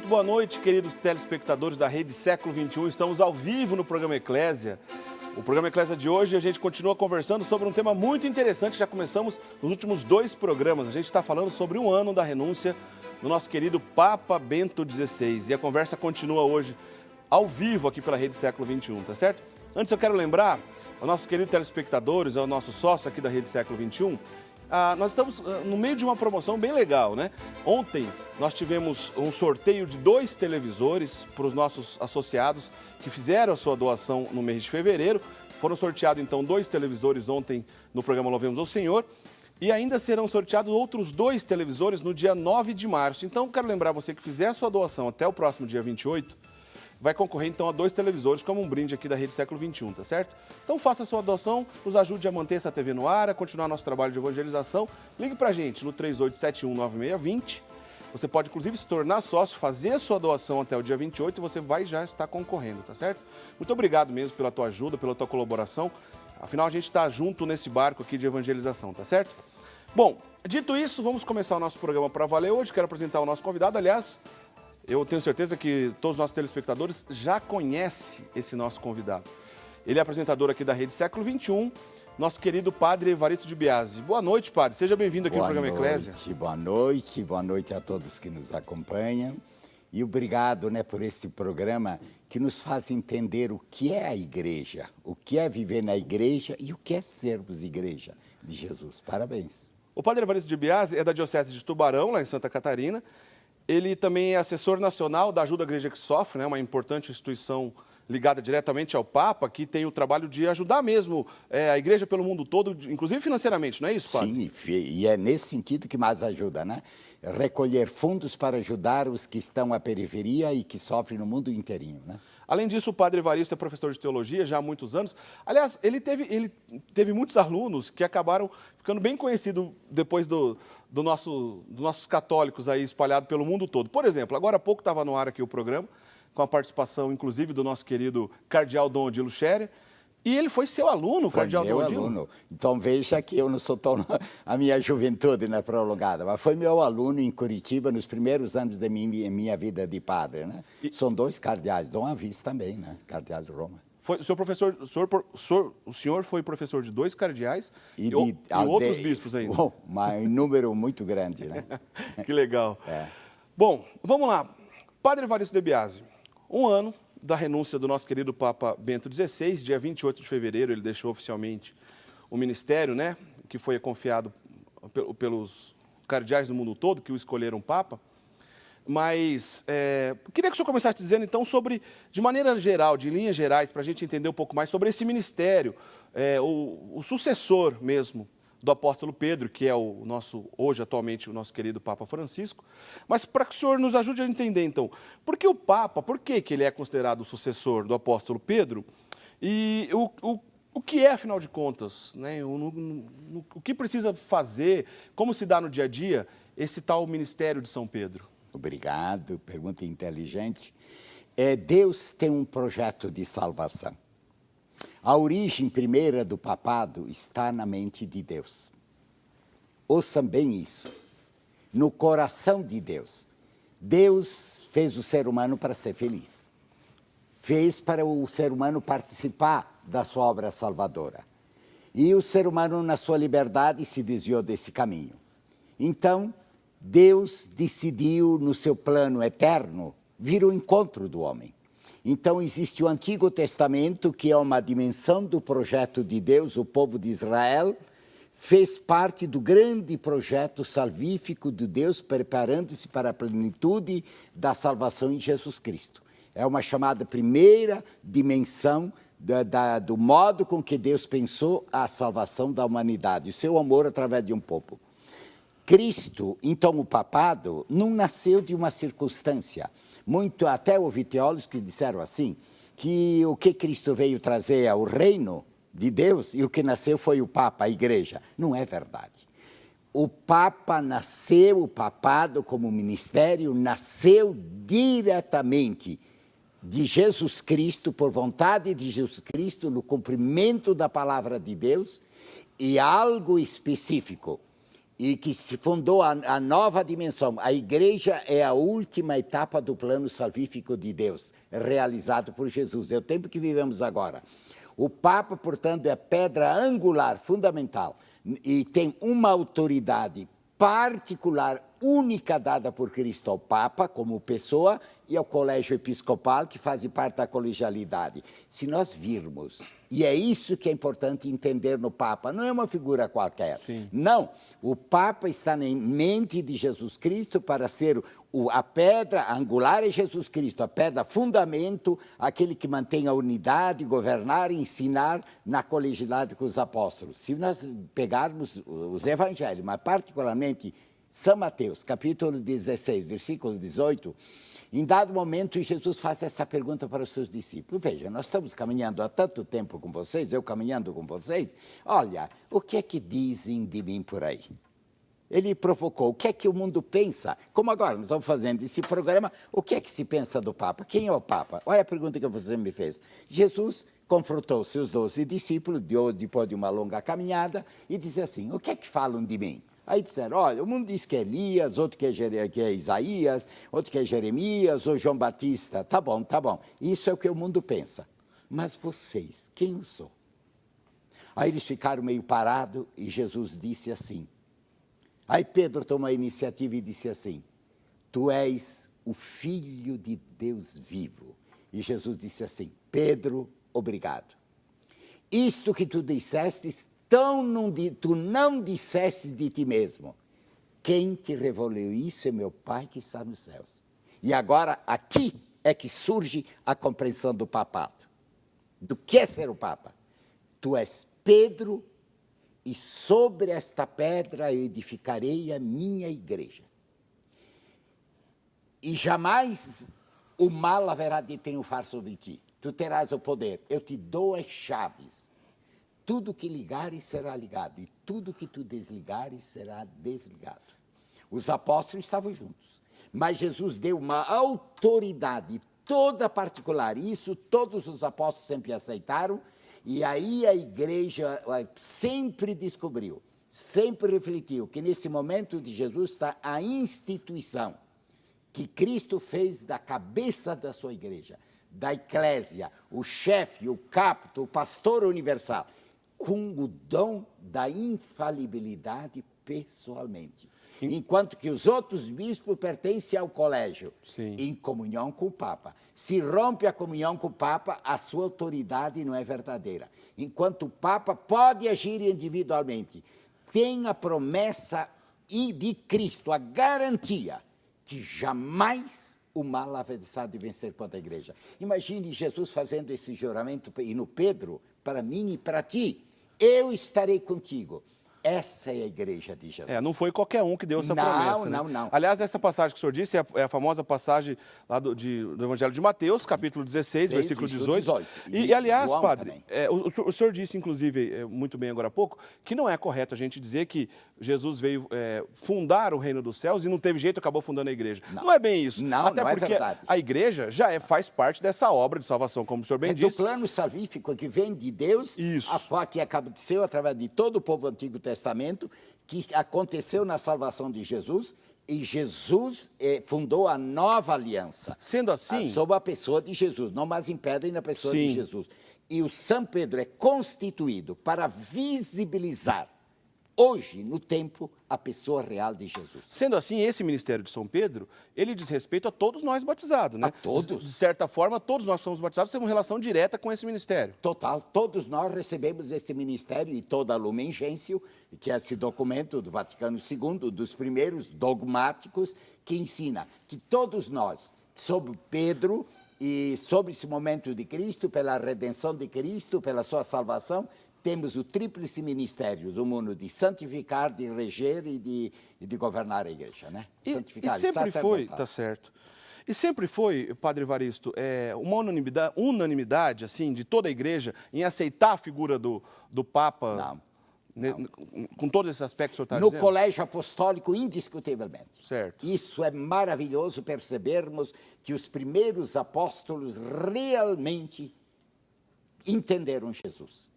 Muito boa noite, queridos telespectadores da Rede Século XXI. Estamos ao vivo no programa Eclésia. O programa Eclésia de hoje, a gente continua conversando sobre um tema muito interessante. Já começamos nos últimos 2 programas. A gente está falando sobre um ano da renúncia do nosso querido Papa Bento XVI. E a conversa continua hoje ao vivo aqui pela Rede Século XXI, tá certo? Antes eu quero lembrar aos nossos queridos telespectadores, ao nosso sócio aqui da Rede Século XXI, nós estamos no meio de uma promoção bem legal, né? Ontem nós tivemos um sorteio de 2 televisores para os nossos associados que fizeram a sua doação no mês de fevereiro. Foram sorteados então 2 televisores ontem no programa Louvemos ao Senhor. E ainda serão sorteados outros 2 televisores no dia 9 de março. Então, quero lembrar você que fizer a sua doação até o próximo dia 28, vai concorrer então a 2 televisores como um brinde aqui da Rede Século XXI, tá certo? Então faça a sua doação, nos ajude a manter essa TV no ar, a continuar nosso trabalho de evangelização. Ligue pra gente no 38719620. Você pode inclusive se tornar sócio, fazer a sua doação até o dia 28 e você vai já estar concorrendo, tá certo? Muito obrigado mesmo pela tua ajuda, pela tua colaboração. Afinal, a gente está junto nesse barco aqui de evangelização, tá certo? Bom, dito isso, vamos começar o nosso programa para valer hoje. Quero apresentar o nosso convidado, aliás, eu tenho certeza que todos os nossos telespectadores já conhecem esse nosso convidado. Ele é apresentador aqui da Rede Século XXI, nosso querido Padre Evaristo de Biasi. Boa noite, Padre. Seja bem-vindo aqui ao programa Eclésia. Boa noite a todos que nos acompanham. E obrigado, por esse programa que nos faz entender o que é a igreja, o que é viver na igreja e o que é sermos igreja de Jesus. Parabéns. O Padre Evaristo de Biasi é da Diocese de Tubarão, lá em Santa Catarina. Ele também é assessor nacional da Ajuda à Igreja que Sofre, uma importante instituição ligada diretamente ao Papa, que tem o trabalho de ajudar mesmo a igreja pelo mundo todo, inclusive financeiramente, não é isso, Padre? Sim, e é nesse sentido que mais ajuda, Recolher fundos para ajudar os que estão à periferia e que sofrem no mundo inteirinho, Além disso, o Padre Evaristo é professor de teologia já há muitos anos. Aliás, ele teve muitos alunos que acabaram ficando bem conhecidos depois dos nossos católicos aí espalhados pelo mundo todo. Por exemplo, agora há pouco estava no ar aqui o programa, com a participação, inclusive, do nosso querido cardeal Dom Odilo Scherer. E ele foi seu aluno, o cardeal Dom Odilo? Aluno. Então veja que eu não sou tão a minha juventude prolongada, mas foi meu aluno em Curitiba nos primeiros anos da minha vida de padre, São 2 cardeais, Dom Avis também, cardeal de Roma. O senhor foi professor de 2 cardeais e outros bispos ainda? Um número muito grande, Que legal. Bom, vamos lá. Padre Evaristo de Biasi, um ano da renúncia do nosso querido Papa Bento XVI, dia 28 de fevereiro, ele deixou oficialmente o ministério, que foi confiado pelos cardeais do mundo todo, que o escolheram Papa. Mas queria que o senhor começasse dizendo, então, sobre, de maneira geral, de linhas gerais, para a gente entender um pouco mais sobre esse ministério, o sucessor mesmo do apóstolo Pedro, que é hoje, atualmente, o nosso querido Papa Francisco. Mas para que o senhor nos ajude a entender, então, por que o Papa, por que ele é considerado o sucessor do apóstolo Pedro? E o que é, afinal de contas, o que precisa fazer, como se dá no dia a dia, esse tal ministério de São Pedro? Obrigado, pergunta inteligente. Deus tem um projeto de salvação. A origem primeira do papado está na mente de Deus. Ouçam bem isso. No coração de Deus. Deus fez o ser humano para ser feliz. Fez para o ser humano participar da sua obra salvadora. E o ser humano, na sua liberdade, se desviou desse caminho. Então, Deus decidiu, no seu plano eterno, vir ao encontro do homem. Então, existe o Antigo Testamento, que é uma dimensão do projeto de Deus. O povo de Israel fez parte do grande projeto salvífico de Deus, preparando-se para a plenitude da salvação em Jesus Cristo. É uma chamada primeira dimensão do modo com que Deus pensou a salvação da humanidade, o seu amor através de um povo. Cristo, então o papado, não nasceu de uma circunstância. Até houve teólogos que disseram assim, que o que Cristo veio trazer ao reino de Deus e o que nasceu foi o Papa, a igreja. Não é verdade. O Papa nasceu, o papado como ministério, nasceu diretamente de Jesus Cristo, por vontade de Jesus Cristo, no cumprimento da palavra de Deus, e algo específico. e que se fundou a nova dimensão. A igreja é a última etapa do plano salvífico de Deus, realizado por Jesus. É o tempo que vivemos agora. O Papa, portanto, é a pedra angular, fundamental, e tem uma autoridade particular, única, dada por Cristo ao Papa, como pessoa, e ao colégio episcopal, que faz parte da colegialidade. Se nós virmos, e é isso que é importante entender no Papa, não é uma figura qualquer. Sim. Não, o Papa está na mente de Jesus Cristo para ser a pedra angular é Jesus Cristo, a pedra fundamento, aquele que mantém a unidade, governar e ensinar na colegialidade com os apóstolos. Se nós pegarmos os evangelhos, mas particularmente São Mateus, capítulo 16, versículo 18, em dado momento, Jesus faz essa pergunta para os seus discípulos. Veja, nós estamos caminhando há tanto tempo com vocês, eu caminhando com vocês. Olha, o que é que dizem de mim por aí? Ele provocou, o que é que o mundo pensa? Como agora, nós estamos fazendo esse programa, o que é que se pensa do Papa? Quem é o Papa? Olha a pergunta que você me fez. Jesus confrontou seus 12 discípulos, depois de uma longa caminhada, e disse assim, o que é que falam de mim? Aí disseram, olha, o mundo diz que é Elias, outro que é Isaías, outro que é Jeremias, ou João Batista. Tá bom, tá bom. Isso é o que o mundo pensa. Mas vocês, quem eu sou? Aí eles ficaram meio parados e Jesus disse assim. Aí Pedro tomou a iniciativa e disse assim, tu és o Filho de Deus vivo. E Jesus disse assim, Pedro, obrigado. Isto que tu disseste, tu não disseste de ti mesmo. Quem te revelou isso é meu Pai que está nos céus. E agora, aqui é que surge a compreensão do papado. Do que é ser o Papa? Tu és Pedro, e sobre esta pedra eu edificarei a minha igreja. E jamais o mal haverá de triunfar sobre ti. Tu terás o poder. Eu te dou as chaves. Tudo que ligares será ligado, e tudo que tu desligares será desligado. Os apóstolos estavam juntos, mas Jesus deu uma autoridade toda particular, e isso todos os apóstolos sempre aceitaram, e aí a igreja sempre descobriu, sempre refletiu, que nesse momento de Jesus está a instituição que Cristo fez da cabeça da sua igreja, da eclésia, o chefe, o capto, o pastor universal, com o dom da infalibilidade pessoalmente. Enquanto que os outros bispos pertencem ao colégio, Sim. em comunhão com o Papa. Se rompe a comunhão com o Papa, a sua autoridade não é verdadeira. Enquanto o Papa pode agir individualmente, tem a promessa de Cristo, a garantia que jamais o mal haverá de vencer contra a igreja. Imagine Jesus fazendo esse juramento e no Pedro, para mim e para ti. Eu estarei contigo. Essa é a igreja de Jesus. Não foi qualquer um que deu essa promessa. Não. Aliás, essa passagem que o senhor disse é a famosa passagem lá do Evangelho de Mateus, capítulo 16, versículo 18. E aliás, João padre, o senhor disse, inclusive, muito bem agora há pouco, que não é correto a gente dizer que Jesus veio fundar o reino dos céus e não teve jeito, acabou fundando a igreja. Não é bem isso. Até não porque é verdade. a igreja já faz parte dessa obra de salvação, como o senhor bem disse. Do plano salvífico que vem de Deus, isso. Que aconteceu através de todo o povo do Antigo Testamento, que aconteceu na salvação de Jesus, e Jesus fundou a nova aliança. Sendo assim... Sob a pessoa de Jesus, não mais impedem na pessoa Sim. de Jesus. E o São Pedro é constituído para visibilizar, hoje, no tempo, a pessoa real de Jesus. Sendo assim, esse ministério de São Pedro, ele diz respeito a todos nós batizados, né? A todos. De certa forma, todos nós somos batizados, temos relação direta com esse ministério. Total, todos nós recebemos esse ministério e toda a Lumen Gentium, que é esse documento do Vaticano II, dos primeiros dogmáticos, que ensina que todos nós, sob Pedro e sobre esse momento de Cristo, pela redenção de Cristo, pela sua salvação, temos o tríplice ministério do mundo de santificar, de reger e de governar a igreja, né? Santificar, e sempre foi, tá certo. E sempre foi, Padre Evaristo, uma unanimidade assim, de toda a igreja em aceitar a figura do Papa? Não. Com todos esses aspectos que o senhor está dizendo? No colégio apostólico, indiscutivelmente. Certo. Isso é maravilhoso percebermos que os primeiros apóstolos realmente entenderam Jesus.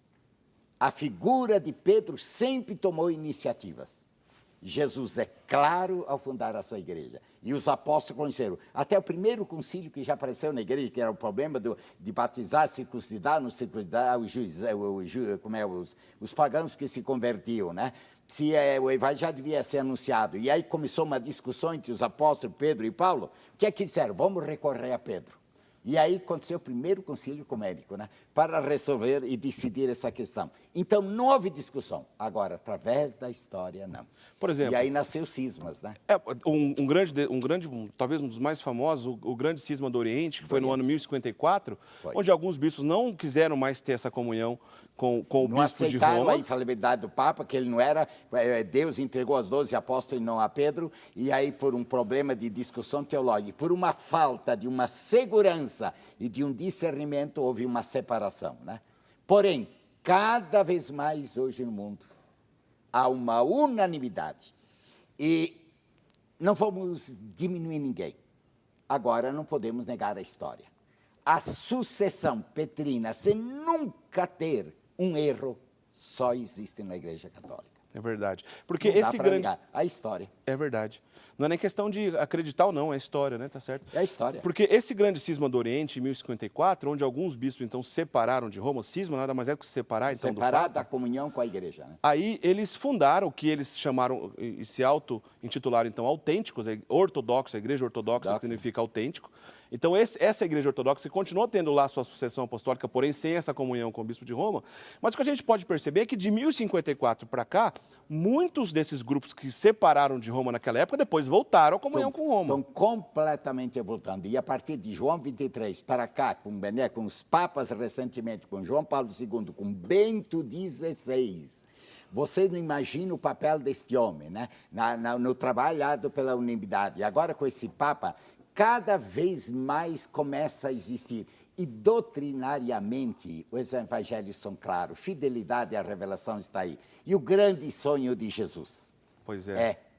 A figura de Pedro sempre tomou iniciativas. Jesus é claro ao fundar a sua igreja. E os apóstolos conheceram. Até o primeiro concílio que já apareceu na igreja, que era o problema de batizar, circuncidar, não circuncidar, os pagãos que se convertiam, né? Se o evangelho devia ser anunciado. E aí começou uma discussão entre os apóstolos Pedro e Paulo. O que é que disseram? Vamos recorrer a Pedro. E aí aconteceu o primeiro concílio ecumênico, né, para resolver e decidir essa questão. Então, não houve discussão. Agora, através da história, não. Por exemplo... E aí nasceu cismas, né? Talvez um dos mais famosos, o grande cisma do Oriente, que foi no ano 1054, onde alguns bispos não quiseram mais ter essa comunhão com o bispo de Roma. Não aceitaram a infalibilidade do Papa, que ele não era... Deus entregou aos 12 apóstolos e não a Pedro, e aí por um problema de discussão teológica, por uma falta de uma segurança e de um discernimento, houve uma separação, né? Porém, cada vez mais hoje no mundo há uma unanimidade e não vamos diminuir ninguém. Agora não podemos negar a história. A sucessão petrina, sem nunca ter um erro, só existe na Igreja Católica. É verdade. Porque não esse dá grande... negar a história. É verdade. Não é nem questão de acreditar ou não, é história, né? Tá certo? É a história. Porque esse grande cisma do Oriente, em 1054, onde alguns bispos, então, se separaram de Roma, cisma nada mais é que se separar, então, separar do Papa. da comunhão com a Igreja, né? Aí eles fundaram o que eles chamaram, e se auto-intitularam, então, autênticos, ortodoxos, a Igreja Ortodoxa significa autêntico. Então, essa Igreja Ortodoxa continuou tendo lá sua sucessão apostólica, porém sem essa comunhão com o Bispo de Roma. Mas o que a gente pode perceber é que de 1054 para cá, muitos desses grupos que separaram de Roma naquela época, depois voltaram à comunhão com Roma. Estão completamente voltando. E a partir de João 23 para cá, com os papas recentemente, com João Paulo II, com Bento XVI, você não imagina o papel deste homem, né? No trabalhado pela unanimidade. E agora com esse Papa, cada vez mais começa a existir. E doutrinariamente, os evangelhos são claros, fidelidade à revelação está aí. E o grande sonho de Jesus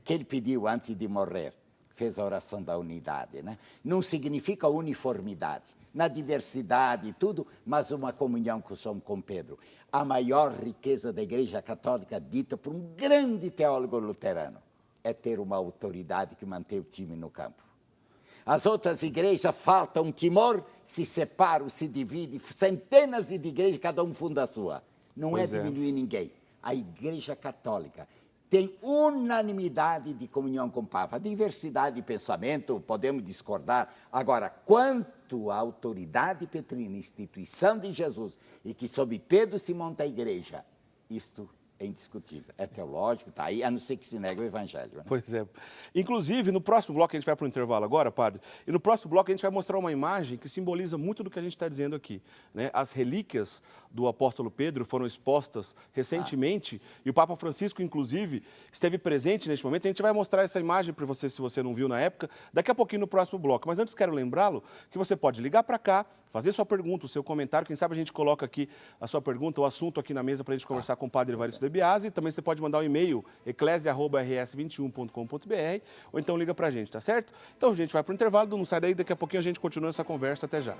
que ele pediu antes de morrer, fez a oração da unidade, né? Não significa uniformidade, na diversidade e tudo, mas uma comunhão com Pedro. A maior riqueza da Igreja Católica, dita por um grande teólogo luterano, é ter uma autoridade que mantém o time no campo. As outras igrejas faltam timor, se separam, se dividem, centenas de igrejas, cada um funda a sua. Não é diminuir ninguém. A Igreja Católica tem unanimidade de comunhão com o Papa. Diversidade de pensamento, podemos discordar. Agora, quanto à autoridade petrina, instituição de Jesus, e que sob Pedro se monta a igreja, isto é indiscutível, é teológico, está aí, a não ser que se negue o evangelho. Né? Pois é. Inclusive, no próximo bloco, a gente vai para o intervalo agora, padre, e no próximo bloco a gente vai mostrar uma imagem que simboliza muito do que a gente está dizendo aqui. Né? As relíquias do apóstolo Pedro foram expostas recentemente, e o Papa Francisco, inclusive, esteve presente neste momento. A gente vai mostrar essa imagem para você, se você não viu na época, daqui a pouquinho no próximo bloco. Mas antes quero lembrá-lo que você pode ligar para cá, fazer sua pergunta, o seu comentário, quem sabe a gente coloca aqui a sua pergunta, o assunto aqui na mesa para a gente conversar com o padre Evaristo de Biasi. Também você pode mandar um e-mail, eclesia@rs21.com.br, ou então liga para a gente, tá certo? Então a gente vai para o intervalo, não sai daí, daqui a pouquinho a gente continua essa conversa, até já.